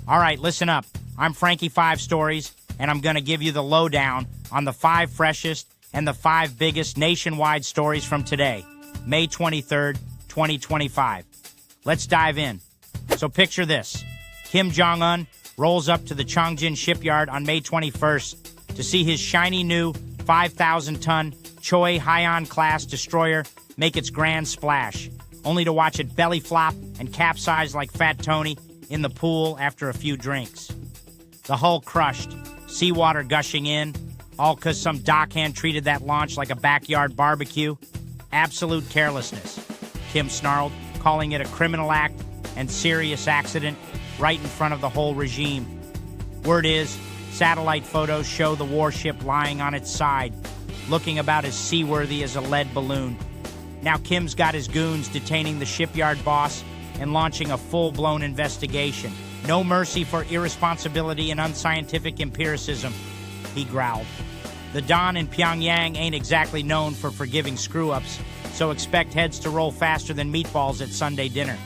All right, listen up. I'm Frankie 5 Stories, and I'm going to give you the lowdown on the 5 freshest and the 5 biggest nationwide stories from today, May 23rd, 2025. Let's dive in. So picture this. Kim Jong Un rolls up to the Pyongyang shipyard on May 21st to see his shiny new 5,000-ton Choi Haiyan-class destroyer make its grand splash, only to watch it belly flop and capsize like Fat Tony in the pool after a few drinks. The hull crushed, seawater gushing in, all because some dockhand treated that launch like a backyard barbecue. Absolute carelessness, Kim snarled, calling it a criminal act and serious accident right in front of the whole regime. Word is, satellite photos show the warship lying on its side, looking about as seaworthy as a lead balloon. Now Kim's got his goons detaining the shipyard boss and launching a full-blown investigation. No mercy for irresponsibility and unscientific empiricism, he growled. The Don in Pyongyang ain't exactly known for forgiving screw-ups, so expect heads to roll faster than meatballs at Sunday dinner.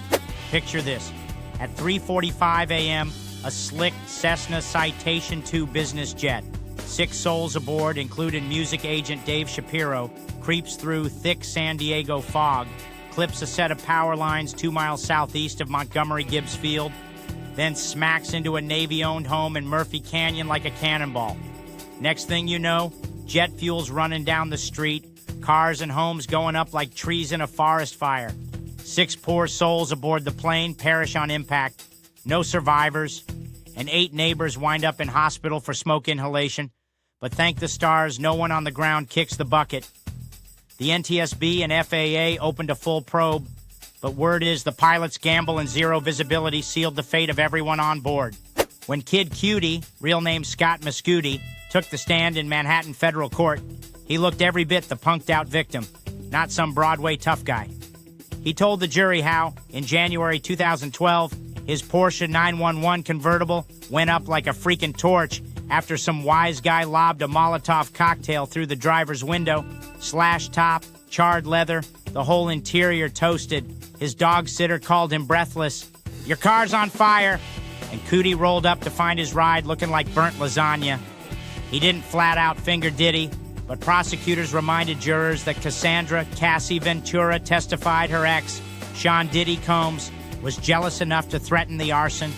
Picture this. At 3:45 a.m., a slick Cessna Citation II business jet, 6 souls aboard, including music agent Dave Shapiro, creeps through thick San Diego fog, clips a set of power lines 2 miles southeast of Montgomery Gibbs Field, then smacks into a Navy-owned home in Murphy Canyon like a cannonball. Next thing you know, jet fuel's running down the street, cars and homes going up like trees in a forest fire. 6 poor souls aboard the plane perish on impact, no survivors, and 8 neighbors wind up in hospital for smoke inhalation. But thank the stars, no one on the ground kicks the bucket. The NTSB and FAA opened a full probe, but word is the pilot's gamble and zero visibility sealed the fate of everyone on board. When Kid Cudi, real name Scott Muscudi, took the stand in Manhattan federal court, he looked every bit the punked-out victim, not some Broadway tough guy. He told the jury how, in January 2012, his Porsche 911 convertible went up like a freaking torch after some wise guy lobbed a Molotov cocktail through the driver's window, slashed top, charred leather, the whole interior toasted. His dog sitter called him breathless. "Your car's on fire!" And Cudi rolled up to find his ride looking like burnt lasagna. He didn't flat out finger Diddy, but prosecutors reminded jurors that Cassandra Cassie Ventura testified her ex, Sean Diddy Combs, was jealous enough to threaten the arson.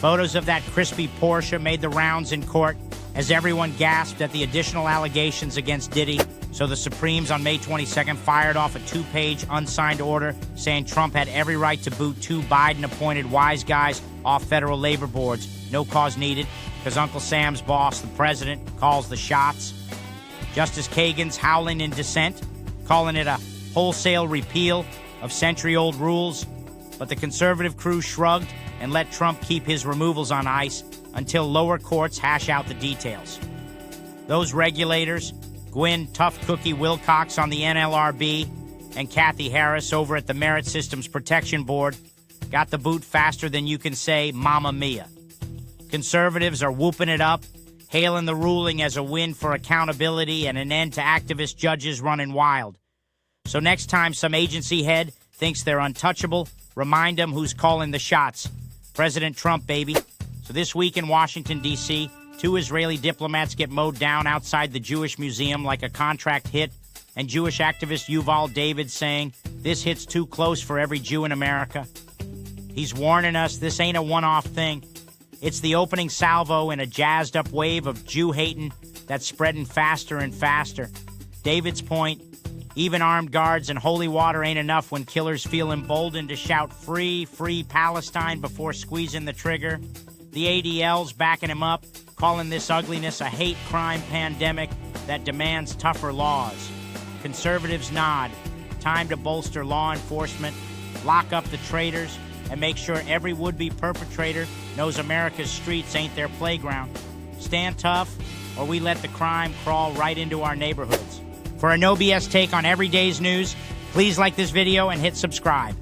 Photos of that crispy Porsche made the rounds in court as everyone gasped at the additional allegations against Diddy. So the Supremes on May 22nd fired off a 2-page unsigned order saying Trump had every right to boot 2 Biden-appointed wise guys off federal labor boards. No cause needed, because Uncle Sam's boss, the president, calls the shots. Justice Kagan's howling in dissent, calling it a wholesale repeal of century-old rules. But the conservative crew shrugged and let Trump keep his removals on ice until lower courts hash out the details. Those regulators, Gwynn Tough Cookie Wilcox on the NLRB and Kathy Harris over at the Merit Systems Protection Board, got the boot faster than you can say Mamma Mia. Conservatives are whooping it up, hailing the ruling as a win for accountability and an end to activist judges running wild. So next time some agency head thinks they're untouchable, remind them who's calling the shots. President Trump, baby. So this week in Washington, D.C., 2 Israeli diplomats get mowed down outside the Jewish Museum like a contract hit, and Jewish activist Yuval David saying, "This hits too close for every Jew in America." He's warning us this ain't a one-off thing. It's the opening salvo in a jazzed-up wave of Jew-hating that's spreading faster and faster. David's point, even armed guards and holy water ain't enough when killers feel emboldened to shout free, free Palestine before squeezing the trigger. The ADL's backing him up, calling this ugliness a hate crime pandemic that demands tougher laws. Conservatives nod. Time to bolster law enforcement, lock up the traitors, and make sure every would-be perpetrator knows America's streets ain't their playground. Stand tough, or we let the crime crawl right into our neighborhoods. For a no BS take on everyday's news, please like this video and hit subscribe.